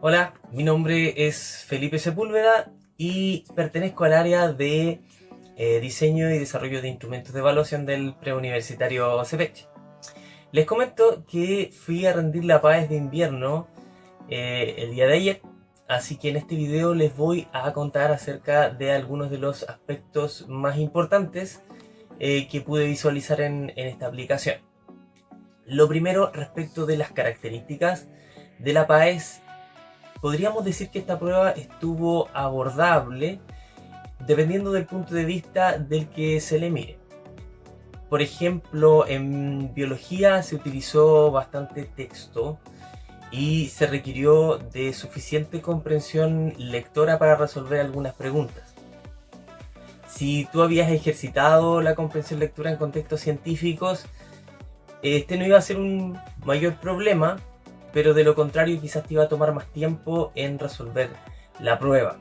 Hola, mi nombre es Felipe Sepúlveda y pertenezco al área de diseño y desarrollo de instrumentos de evaluación del preuniversitario CEPECH. Les comento que fui a rendir la PAES de invierno el día de ayer, así que en este video les voy a contar acerca de algunos de los aspectos más importantes que pude visualizar en esta aplicación. Lo primero, respecto de las características de la PAES, podríamos decir que esta prueba estuvo abordable dependiendo del punto de vista del que se le mire. Por ejemplo, en biología se utilizó bastante texto y se requirió de suficiente comprensión lectora para resolver algunas preguntas. Si tú habías ejercitado la comprensión lectora en contextos científicos, este no iba a ser un mayor problema, pero de lo contrario quizás te iba a tomar más tiempo en resolver la prueba.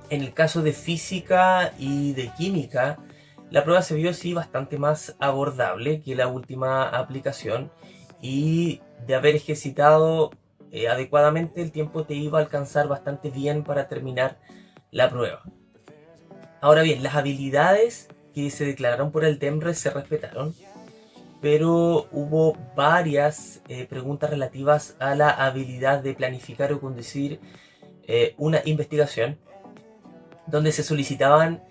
En el caso de física y de química, la prueba se vio sí bastante más abordable que la última aplicación, y de haber ejercitado adecuadamente el tiempo te iba a alcanzar bastante bien para terminar la prueba. Ahora bien, las habilidades que se declararon por el TEMRE se respetaron, pero hubo varias preguntas relativas a la habilidad de planificar o conducir una investigación, donde se solicitaban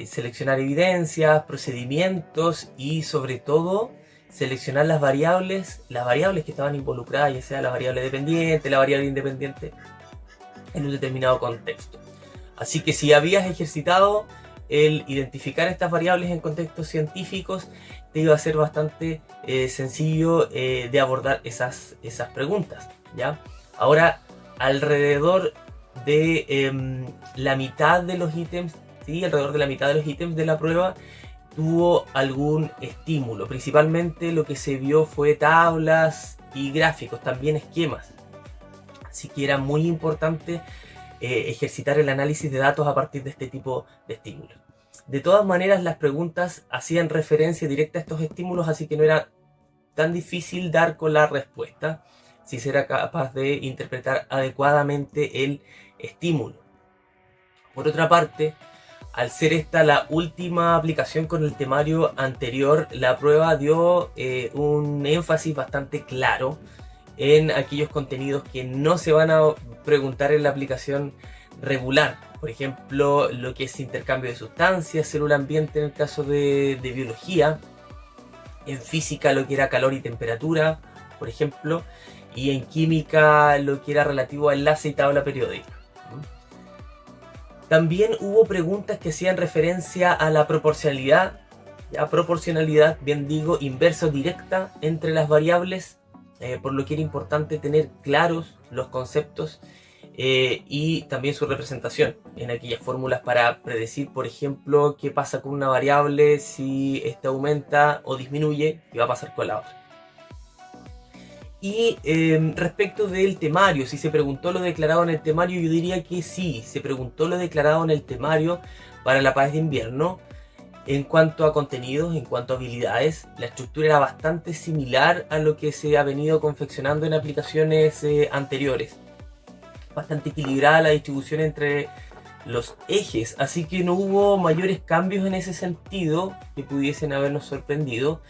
seleccionar evidencias, procedimientos y sobre todo seleccionar las variables que estaban involucradas, ya sea la variable dependiente, la variable independiente, en un determinado contexto. Así que si habías ejercitado el identificar estas variables en contextos científicos, te iba a ser bastante sencillo de abordar esas preguntas, ¿ya? Ahora, alrededor de la mitad de los ítems, ¿sí? Alrededor de la mitad de los ítems de la prueba tuvo algún estímulo. Principalmente lo que se vio fue tablas y gráficos, también esquemas. Así que era muy importante ejercitar el análisis de datos a partir de este tipo de estímulos. De todas maneras, las preguntas hacían referencia directa a estos estímulos, así que no era tan difícil dar con la respuesta si se era capaz de interpretar adecuadamente el estímulo. Por otra parte, al ser esta la última aplicación con el temario anterior, la prueba dio un énfasis bastante claro en aquellos contenidos que no se van a preguntar en la aplicación regular. Por ejemplo, lo que es intercambio de sustancias, célula-ambiente en el caso de biología. En física lo que era calor y temperatura, por ejemplo. Y en química lo que era relativo a enlace y tabla periódica. También hubo preguntas que hacían referencia a la proporcionalidad. La proporcionalidad, bien digo, inversa o directa entre las variables. Por lo que era importante tener claros los conceptos y también su representación en aquellas fórmulas para predecir, por ejemplo, qué pasa con una variable si esta aumenta o disminuye, qué va a pasar con la otra. Y respecto del temario, si se preguntó lo declarado en el temario, yo diría que sí, se preguntó lo declarado en el temario para la PAES de invierno. En cuanto a contenidos, en cuanto a habilidades, la estructura era bastante similar a lo que se ha venido confeccionando en aplicaciones anteriores. Bastante equilibrada la distribución entre los ejes, así que no hubo mayores cambios en ese sentido que pudiesen habernos sorprendido.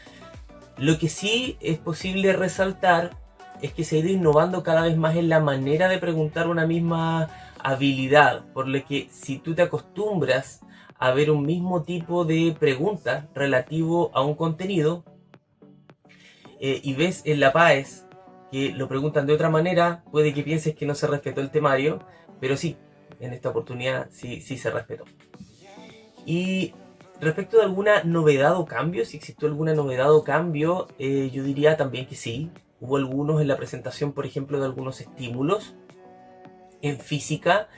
Lo que sí es posible resaltar es que se ha ido innovando cada vez más en la manera de preguntar una misma habilidad, por lo que si tú te acostumbras a ver un mismo tipo de pregunta relativo a un contenido y ves en la PAES que lo preguntan de otra manera, puede que pienses que no se respetó el temario, pero sí, en esta oportunidad sí se respetó. Y respecto de alguna novedad o cambio, si existió alguna novedad o cambio, yo diría también que sí. Hubo algunos en la presentación, por ejemplo, de algunos estímulos. En física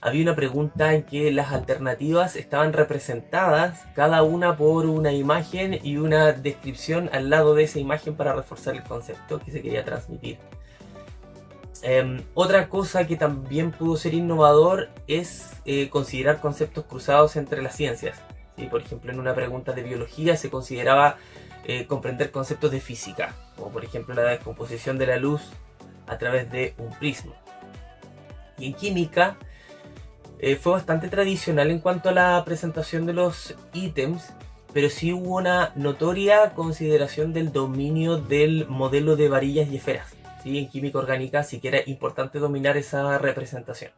había una pregunta en que las alternativas estaban representadas cada una por una imagen y una descripción al lado de esa imagen para reforzar el concepto que se quería transmitir. Otra cosa que también pudo ser innovador es considerar conceptos cruzados entre las ciencias. ¿Sí? Por ejemplo, en una pregunta de biología se consideraba comprender conceptos de física, como por ejemplo la descomposición de la luz a través de un prisma. Y en química fue bastante tradicional en cuanto a la presentación de los ítems, pero sí hubo una notoria consideración del dominio del modelo de varillas y esferas. ¿Sí? En química orgánica sí que era importante dominar esa representación.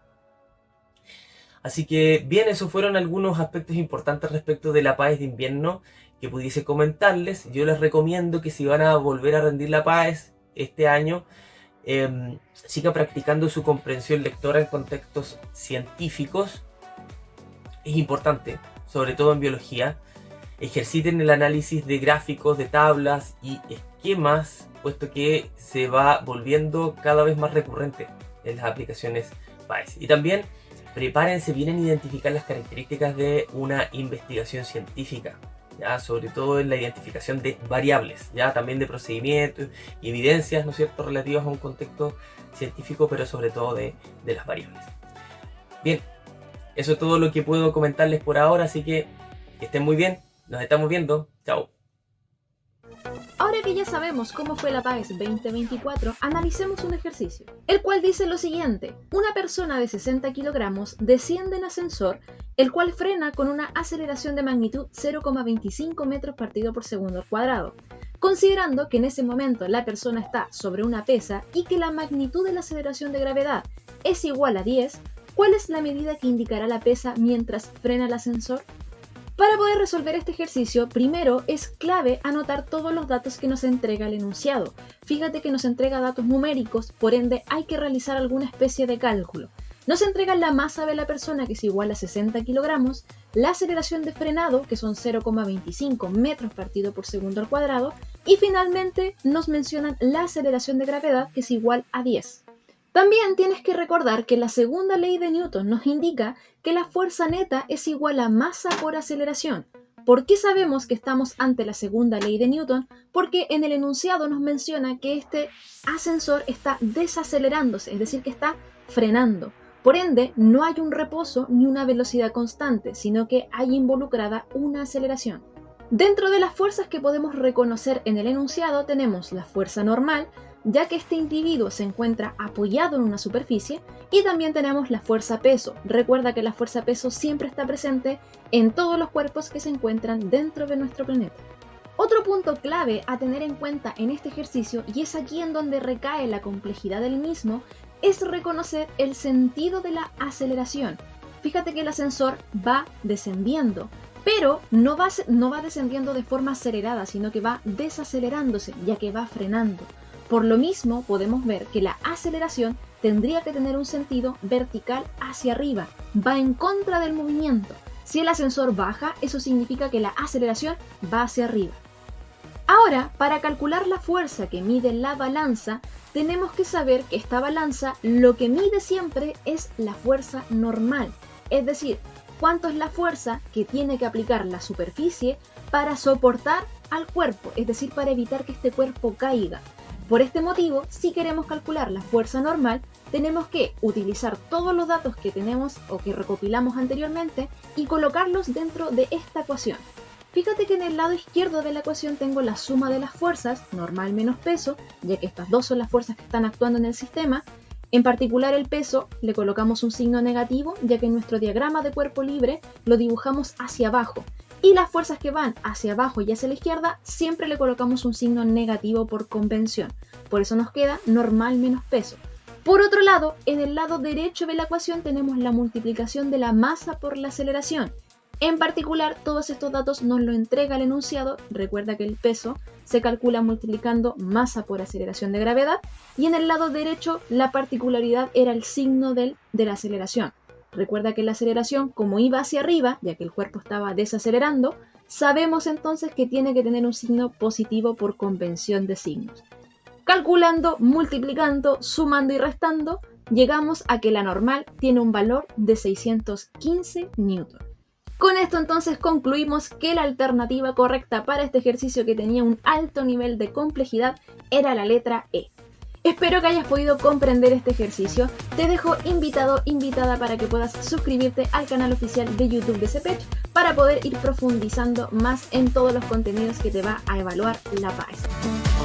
Así que bien, esos fueron algunos aspectos importantes respecto de la PAES de invierno que pudiese comentarles. Yo les recomiendo que si van a volver a rendir la PAES este año, sigan practicando su comprensión lectora en contextos científicos. Es importante, sobre todo en biología. Ejerciten el análisis de gráficos, de tablas y esquemas, puesto que se va volviendo cada vez más recurrente en las aplicaciones PAES. Y también prepárense bien en identificar las características de una investigación científica, ¿ya? Sobre todo en la identificación de variables, ¿ya? También de procedimientos y evidencias, ¿no es cierto?, relativas a un contexto científico, pero sobre todo de las variables. Bien, eso es todo lo que puedo comentarles por ahora, así que estén muy bien, nos estamos viendo, chao. Ahora que ya sabemos cómo fue la PAES 2024, analicemos un ejercicio, el cual dice lo siguiente. Una persona de 60 kilogramos desciende en ascensor, el cual frena con una aceleración de magnitud 0,25 metros partido por segundo al cuadrado. Considerando que en ese momento la persona está sobre una pesa y que la magnitud de la aceleración de gravedad es igual a 10, ¿cuál es la medida que indicará la pesa mientras frena el ascensor? Para poder resolver este ejercicio, primero es clave anotar todos los datos que nos entrega el enunciado. Fíjate que nos entrega datos numéricos, por ende hay que realizar alguna especie de cálculo. Nos entrega la masa de la persona, que es igual a 60 kilogramos, la aceleración de frenado, que son 0,25 metros partido por segundo al cuadrado, y finalmente nos mencionan la aceleración de gravedad, que es igual a 10. También tienes que recordar que la segunda ley de Newton nos indica que la fuerza neta es igual a masa por aceleración. ¿Por qué sabemos que estamos ante la segunda ley de Newton? Porque en el enunciado nos menciona que este ascensor está desacelerándose, es decir, que está frenando. Por ende, no hay un reposo ni una velocidad constante, sino que hay involucrada una aceleración. Dentro de las fuerzas que podemos reconocer en el enunciado tenemos la fuerza normal, ya que este individuo se encuentra apoyado en una superficie, y también tenemos la fuerza peso. Recuerda que la fuerza peso siempre está presente en todos los cuerpos que se encuentran dentro de nuestro planeta. Otro punto clave a tener en cuenta en este ejercicio, y es aquí en donde recae la complejidad del mismo, es reconocer el sentido de la aceleración. Fíjate que el ascensor va descendiendo, pero no va descendiendo de forma acelerada, sino que va desacelerándose, ya que va frenando. Por lo mismo, podemos ver que la aceleración tendría que tener un sentido vertical hacia arriba, va en contra del movimiento. Si el ascensor baja, eso significa que la aceleración va hacia arriba. Ahora, para calcular la fuerza que mide la balanza, tenemos que saber que esta balanza lo que mide siempre es la fuerza normal, es decir, cuánto es la fuerza que tiene que aplicar la superficie para soportar al cuerpo, es decir, para evitar que este cuerpo caiga. Por este motivo, si queremos calcular la fuerza normal, tenemos que utilizar todos los datos que tenemos o que recopilamos anteriormente y colocarlos dentro de esta ecuación. Fíjate que en el lado izquierdo de la ecuación tengo la suma de las fuerzas, normal menos peso, ya que estas dos son las fuerzas que están actuando en el sistema. En particular el peso le colocamos un signo negativo, ya que en nuestro diagrama de cuerpo libre lo dibujamos hacia abajo. Y las fuerzas que van hacia abajo y hacia la izquierda siempre le colocamos un signo negativo por convención. Por eso nos queda normal menos peso. Por otro lado, en el lado derecho de la ecuación tenemos la multiplicación de la masa por la aceleración. En particular, todos estos datos nos lo entrega el enunciado. Recuerda que el peso se calcula multiplicando masa por aceleración de gravedad. Y en el lado derecho, la particularidad era el signo de la aceleración. Recuerda que la aceleración, como iba hacia arriba, ya que el cuerpo estaba desacelerando, sabemos entonces que tiene que tener un signo positivo por convención de signos. Calculando, multiplicando, sumando y restando, llegamos a que la normal tiene un valor de 615 newton. Con esto entonces concluimos que la alternativa correcta para este ejercicio, que tenía un alto nivel de complejidad, era la letra E. Espero que hayas podido comprender este ejercicio. Te dejo invitada para que puedas suscribirte al canal oficial de YouTube de CEPECH para poder ir profundizando más en todos los contenidos que te va a evaluar la PAES.